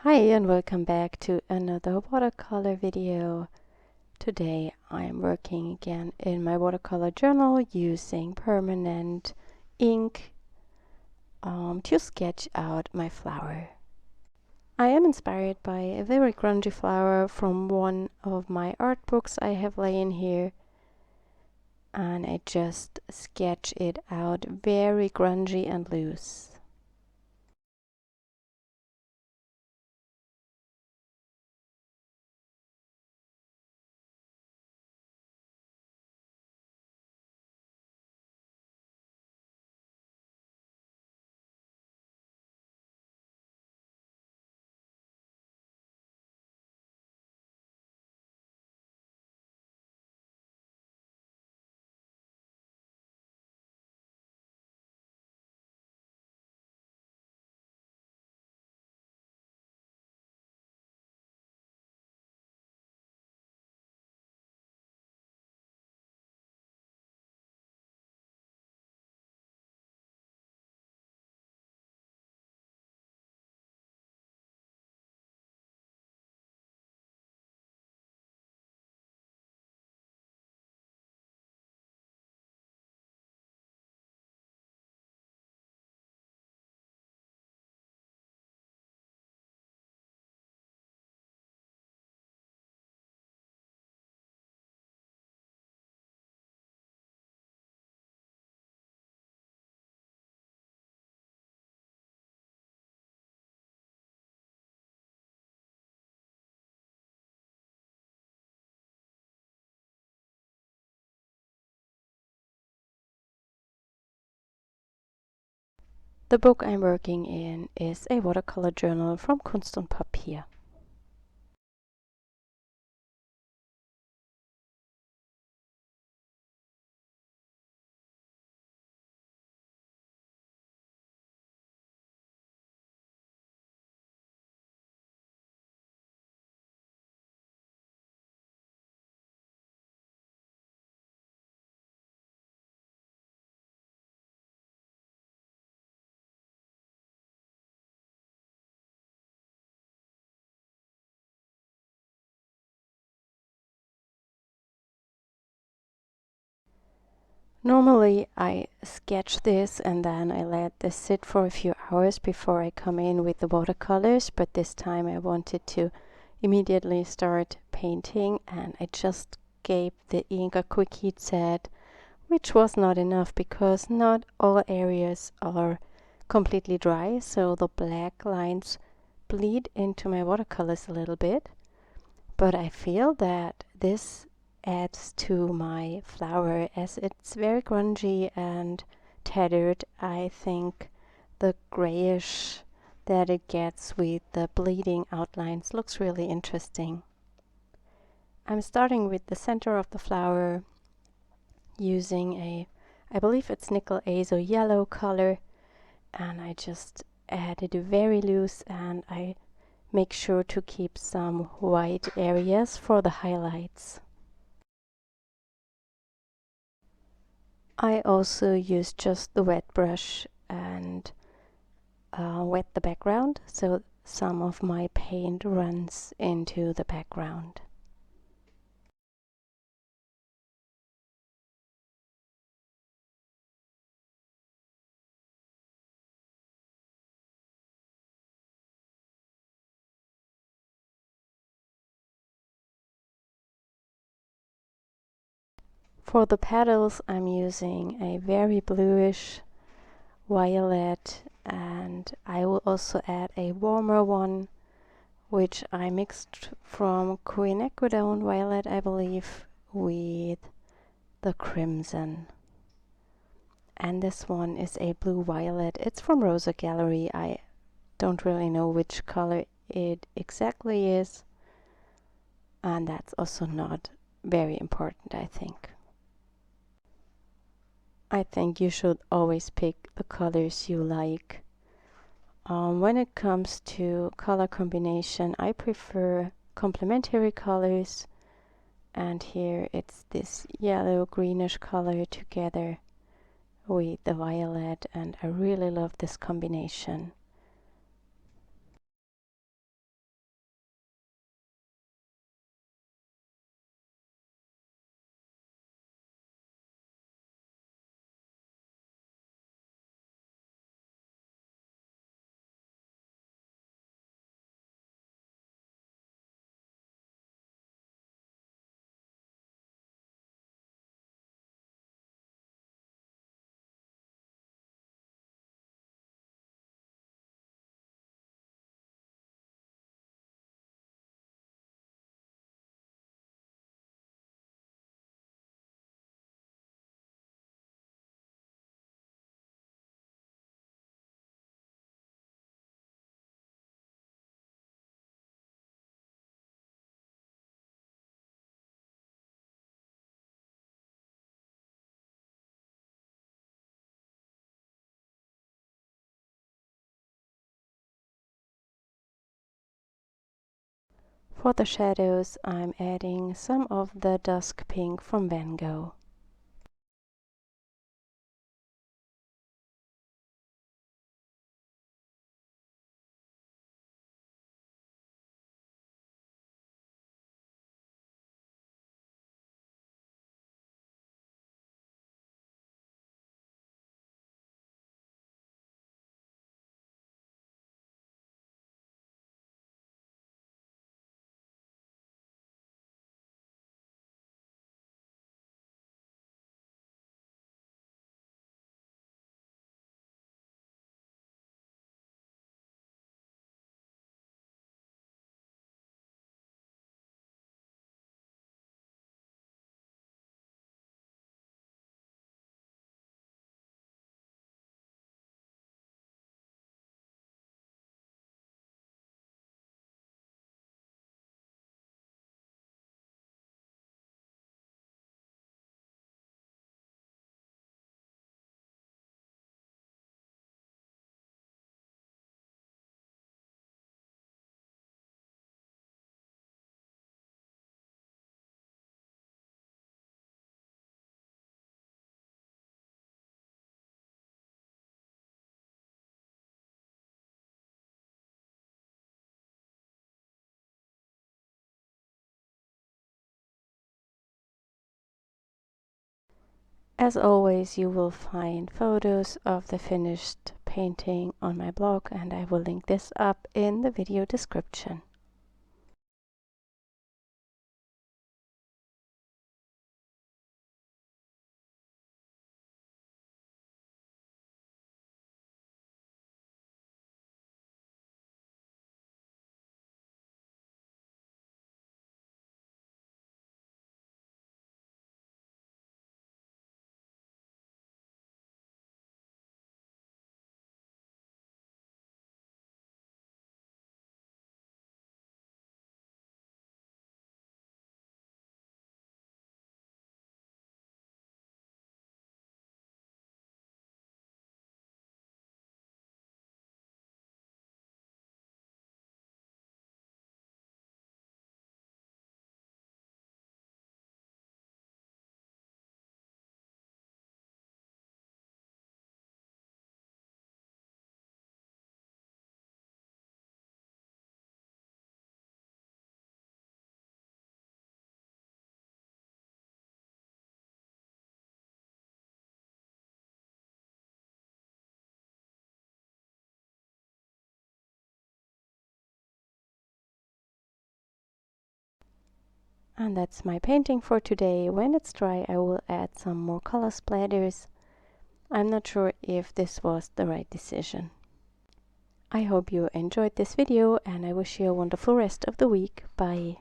Hi and welcome back to another watercolor video. Today I'm working again in my watercolor journal using permanent ink to sketch out my flower. I am inspired by a very grungy flower from one of my art books I have laying here, and I just sketch it out very grungy and loose. The book I'm working in is a watercolor journal from Kunst und Papier. Normally I sketch this and then I let this sit for a few hours before I come in with the watercolors, but this time I wanted to immediately start painting and I just gave the ink a quick heat set, which was not enough because not all areas are completely dry, so the black lines bleed into my watercolors a little bit. But I feel that this adds to my flower as it's very grungy and tattered. I think the grayish that it gets with the bleeding outlines looks really interesting. I'm starting with the center of the flower using I believe it's nickel azo yellow color, and I just add it very loose and I make sure to keep some white areas for the highlights. I also use just the wet brush and wet the background so some of my paint runs into the background. For the petals I'm using a very bluish violet, and I will also add a warmer one which I mixed from quinacridone violet, I believe, with the crimson. And this one is a blue violet. It's from Rosa Gallery. I don't really know which color it exactly is, and that's also not very important, I think. I think you should always pick the colors you like. When it comes to color combination, I prefer complementary colors, and here it's this yellow greenish color together with the violet, and I really love this combination. For the shadows, I'm adding some of the dusk pink from Van Gogh. As always, you will find photos of the finished painting on my blog, and I will link this up in the video description. And that's my painting for today. When it's dry, I will add some more color splatters. I'm not sure if this was the right decision. I hope you enjoyed this video, and I wish you a wonderful rest of the week. Bye.